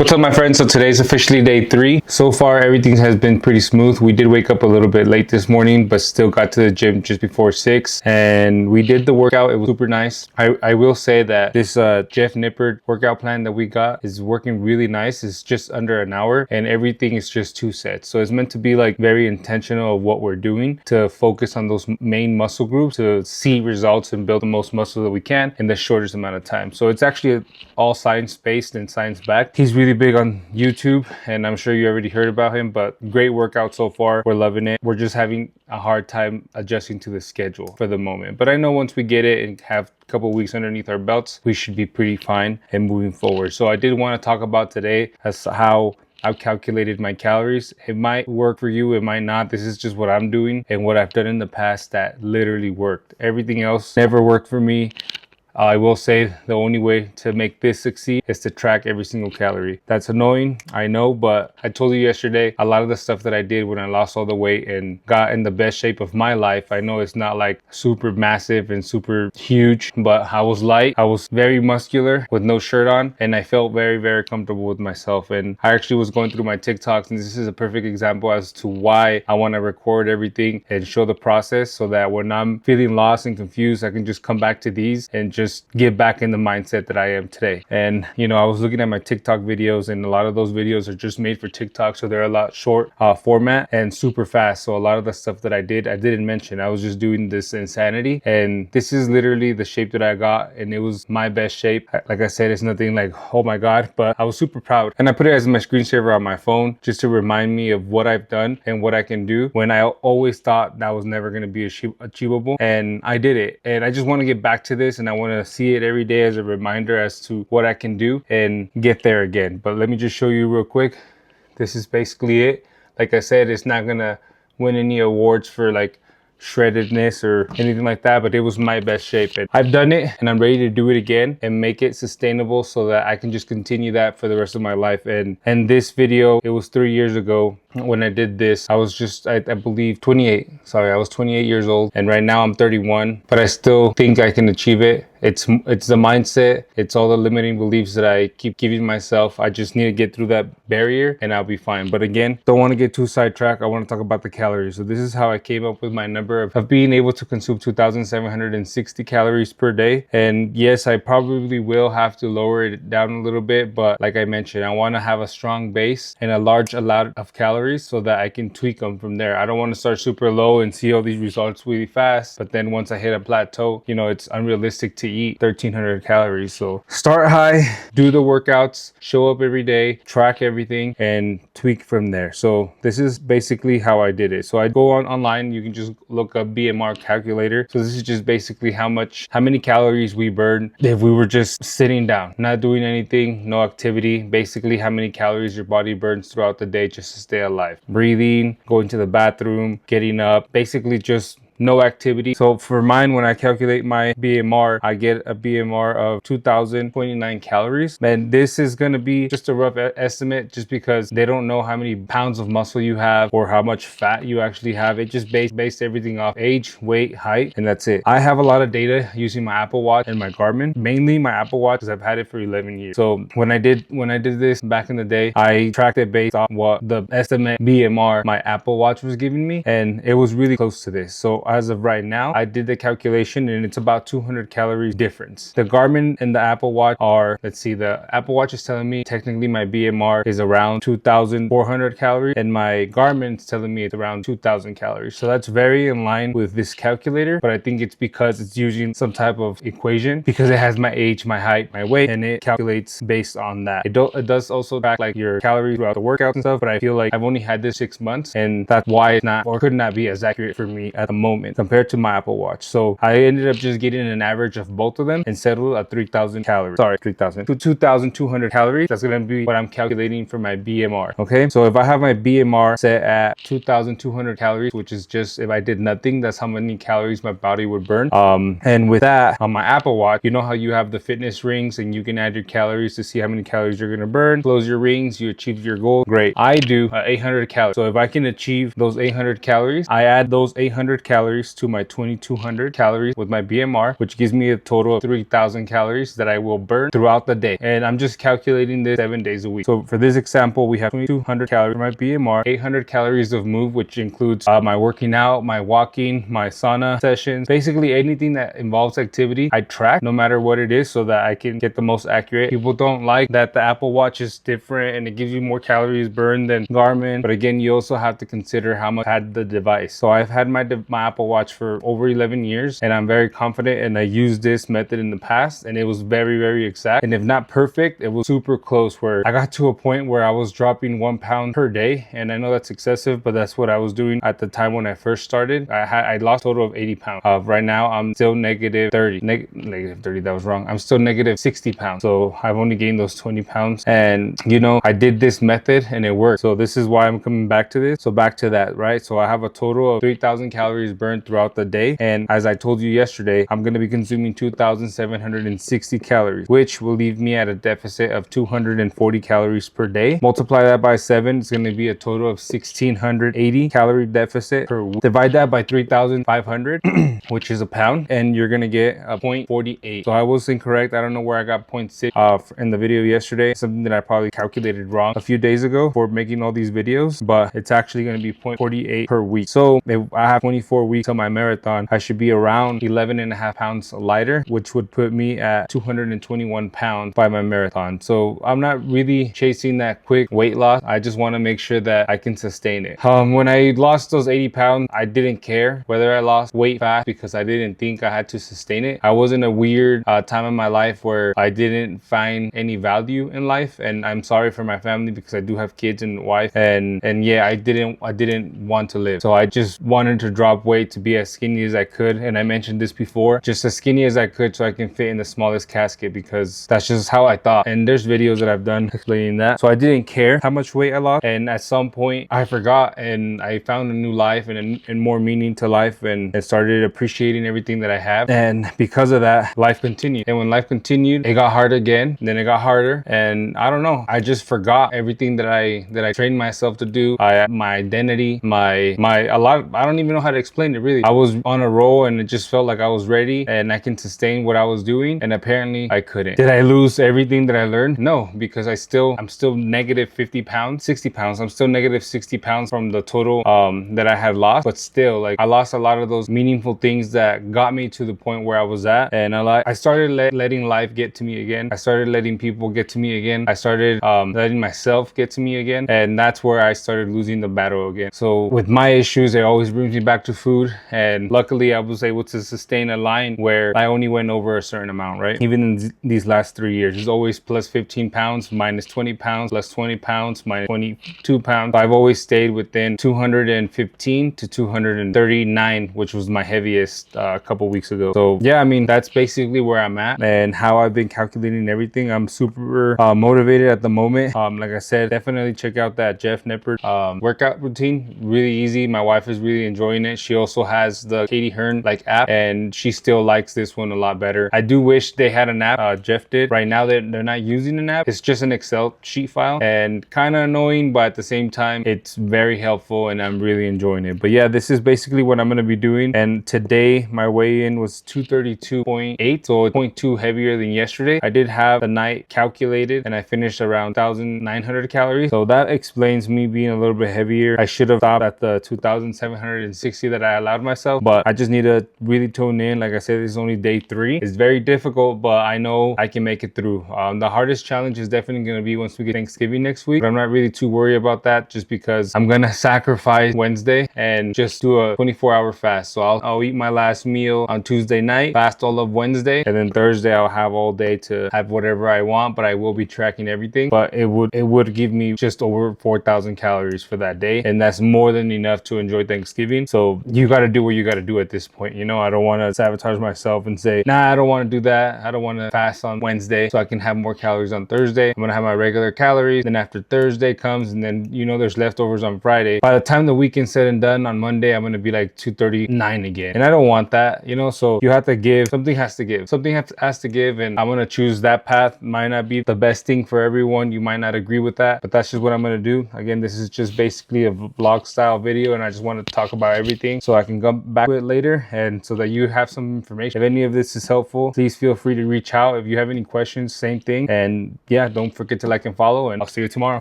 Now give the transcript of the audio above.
What's up, my friends? So today's officially day 3. So far, everything has been pretty smooth. We did wake up a little bit late this morning, but still got to the gym just before 6. And we did the workout. It was super nice. I will say that this Jeff Nippard workout plan that we got is working really nice. It's just under an hour and everything is just 2 sets. So it's meant to be like very intentional of what we're doing to focus on those main muscle groups to see results and build the most muscle that we can in the shortest amount of time. So it's actually all science-based and science-backed. He's really big on YouTube, and I'm sure you already heard about him, but great workout so far. We're loving it. We're just having a hard time adjusting to the schedule for the moment. But I know once we get it and have a couple weeks underneath our belts, we should be pretty fine and moving forward. So I did want to talk about today as how I've calculated my calories. It might work for you, it might not. This is just what I'm doing and what I've done in the past that literally worked. Everything else never worked for me. I will say the only way to make this succeed is to track every single calorie. That's annoying, I know, but I told you yesterday, a lot of the stuff that I did when I lost all the weight and got in the best shape of my life, I know it's not like super massive and super huge, but I was light, I was very muscular with no shirt on, and I felt very, very comfortable with myself. And I actually was going through my TikToks, and this is a perfect example as to why I want to record everything and show the process so that when I'm feeling lost and confused, I can just come back to these and just get back in the mindset that I am today. And you know, I was looking at my TikTok videos, and a lot of those videos are just made for TikTok, so they're a lot short format and super fast. So a lot of the stuff that I didn't mention. I was just doing this insanity, and this is literally the shape that I got, and it was my best shape. Like I said, it's nothing like, oh my god, but I was super proud, and I put it as my screensaver on my phone just to remind me of what I've done and what I can do when I always thought that was never going to be achievable, and I did it. And I just want to get back to this, and I want to see it every day as a reminder as to what I can do and get there again. But let me just show you real quick. This is basically it. Like I said, it's not gonna win any awards for like shreddedness or anything like that, but it was my best shape, and I've done it, and I'm ready to do it again and make it sustainable so that I can just continue that for the rest of my life. And this video, it was 3 years ago when I did this. I was just I believe 28. Sorry, I was 28 years old, and right now I'm 31, but I still think I can achieve it. It's the mindset, it's all the limiting beliefs that I keep giving myself. I just need to get through that barrier and I'll be fine. But again, don't want to get too sidetracked. I want to talk about the calories. So this is how I came up with my number of being able to consume 2,760 calories per day. And yes, I probably will have to lower it down a little bit, but like I mentioned, I want to have a strong base and a large amount of calories so that I can tweak them from there. I don't want to start super low and see all these results really fast, but then once I hit a plateau, you know, it's unrealistic to eat 1,300 calories. So start high, do the workouts, show up every day, track everything, and tweak from there. So this is basically how I did it. So I go online, you can just look up BMR calculator. So this is just basically how many calories we burn if we were just sitting down, not doing anything, no activity. Basically how many calories your body burns throughout the day just to stay alive. Breathing, going to the bathroom, getting up, basically just no activity. So for mine, when I calculate my BMR, I get a BMR of 2,029 calories. And this is going to be just a rough estimate just because they don't know how many pounds of muscle you have or how much fat you actually have. It just based everything off age, weight, height, and that's it. I have a lot of data using my Apple Watch and my Garmin, mainly my Apple Watch because I've had it for 11 years. So when I did this back in the day, I tracked it based on what the estimate BMR my Apple Watch was giving me, and it was really close to this. So as of right now, I did the calculation and it's about 200 calories difference. The Garmin and the Apple Watch are, let's see, the Apple Watch is telling me technically my BMR is around 2,400 calories and my Garmin is telling me it's around 2,000 calories. So that's very in line with this calculator, but I think it's because it's using some type of equation because it has my age, my height, my weight, and it calculates based on that. It does also track like your calories throughout the workout and stuff, but I feel like I've only had this 6 months and that's why it's not or could not be as accurate for me at the moment compared to my Apple Watch. So I ended up just getting an average of both of them and settled at 3,000 calories. Sorry, 3,000 to 2,200 calories. That's going to be what I'm calculating for my BMR. Okay, so if I have my BMR set at 2,200 calories, which is just if I did nothing, that's how many calories my body would burn. And with that, on my Apple Watch, you know how you have the fitness rings and you can add your calories to see how many calories you're going to burn. Close your rings, you achieve your goal. Great. I do 800 calories. So if I can achieve those 800 calories, I add those 800 calories calories to my 2200 calories with my BMR, which gives me a total of 3000 calories that I will burn throughout the day. And I'm just calculating this 7 days a week. So for this example, we have 2200 calories for my BMR, 800 calories of move, which includes my working out, my walking, my sauna sessions, basically anything that involves activity. I track no matter what it is so that I can get the most accurate. People don't like that the Apple Watch is different and it gives you more calories burned than Garmin. But again, you also have to consider how much had the device. So I've had my Apple Watch for over 11 years and I'm very confident, and I used this method in the past and it was very, very exact. And if not perfect, it was super close, where I got to a point where I was dropping 1 pound per day. And I know that's excessive, but that's what I was doing at the time when I first started. I lost a total of 80 pounds. Right now I'm still negative 30, negative 30, that was wrong. I'm still negative 60 pounds. So I've only gained those 20 pounds. And you know, I did this method and it worked. So this is why I'm coming back to this. So back to that, right? So I have a total of 3000 calories burned throughout the day. And as I told you yesterday, I'm going to be consuming 2760 calories, which will leave me at a deficit of 240 calories per day. Multiply that by 7, it's going to be a total of 1680 calorie deficit per week. Divide that by 3500, which is a pound, and you're going to get a 0.48. So I was incorrect. I don't know where I got 0.6 in the video yesterday. Something that I probably calculated wrong a few days ago for making all these videos, but it's actually going to be 0.48 per week. So if I have 24 weeks on my marathon, I should be around 11.5 pounds lighter, which would put me at 221 pounds by my marathon. So I'm not really chasing that quick weight loss. I just want to make sure that I can sustain it. When I lost those 80 pounds, I didn't care whether I lost weight fast because I didn't think I had to sustain it. I was in a weird time in my life where I didn't find any value in life, and I'm sorry for my family because I do have kids and wife, and yeah, I didn't want to live. So I just wanted to drop weight to be as skinny as I could, and I mentioned this before, just as skinny as I could so I can fit in the smallest casket, because that's just how I thought. And there's videos that I've done explaining that. So I didn't care how much weight I lost, and at some point I forgot, and I found a new life and more meaning to life, and started appreciating everything that I have. And because of that, life continued. And when life continued, it got hard again, then it got harder, and I don't know, I just forgot everything that I trained myself to do. My identity, my a lot, I don't even know how to explain it really. I was on a roll and it just felt like I was ready and I can sustain what I was doing, and apparently I couldn't. Did I lose everything that I learned? No, because I'm still negative 50 pounds, 60 pounds. I'm still negative 60 pounds from the total that I had lost, but still, like, I lost a lot of those meaningful things that got me to the point where I was at. And I started letting life get to me again. I started letting people get to me again. I started letting myself get to me again, and that's where I started losing the battle again. So with my issues, it always brings me back to food, and luckily I was able to sustain a line where I only went over a certain amount, right? Even in these last 3 years, it's always plus 15 pounds, minus 20 pounds, plus 20 pounds, minus 22 pounds. I've always stayed within 215 to 239, which was my heaviest a couple weeks ago. So yeah, I mean, that's basically where I'm at and how I've been calculating everything. I'm super motivated at the moment. Like I said, definitely check out that Jeff Nippard workout routine. Really easy. My wife is really enjoying it. She also has the Katie Hearn app, and she still likes this one a lot better. I do wish they had an app. Jeff did. Right now they're not using an app. It's just an Excel sheet file, and kind of annoying, but at the same time it's very helpful and I'm really enjoying it. But yeah, this is basically what I'm going to be doing. And today my weigh-in was 232.8, so 0.2 heavier than yesterday. I did have the night calculated and I finished around 1900 calories, so that explains me being a little bit heavier. I should have stopped at the 2760 that I allowed myself, but I just need to really tune in. Like I said, this is only day 3. It's very difficult, but I know I can make it through. The hardest challenge is definitely going to be once we get Thanksgiving next week, but I'm not really too worried about that, just because I'm gonna sacrifice Wednesday and just do a 24-hour fast. So I'll eat my last meal on Tuesday night, fast all of Wednesday, and then Thursday I'll have all day to have whatever I want, but I will be tracking everything. But it would give me just over 4,000 calories for that day, and that's more than enough to enjoy Thanksgiving. So you got to do what you got to do at this point. You know, I don't want to sabotage myself and say, nah, I don't want to do that. I don't want to fast on Wednesday so I can have more calories on Thursday. I'm gonna have my regular calories, then after Thursday comes, and then, you know, there's leftovers on Friday. By the time the weekend's said and done on Monday, I'm gonna be like 239 again, and I don't want that, you know. So you have to give. Something has to give. Something has to give, and I'm gonna choose that path. Might not be the best thing for everyone. You might not agree with that, but that's just what I'm gonna do. Again, this is just basically a vlog style video, and I just want to talk about everything. So so I can come back to it later and so that you have some information. If any of this is helpful, please feel free to reach out. If you have any questions, same thing. And yeah, don't forget to like and follow, and I'll see you tomorrow.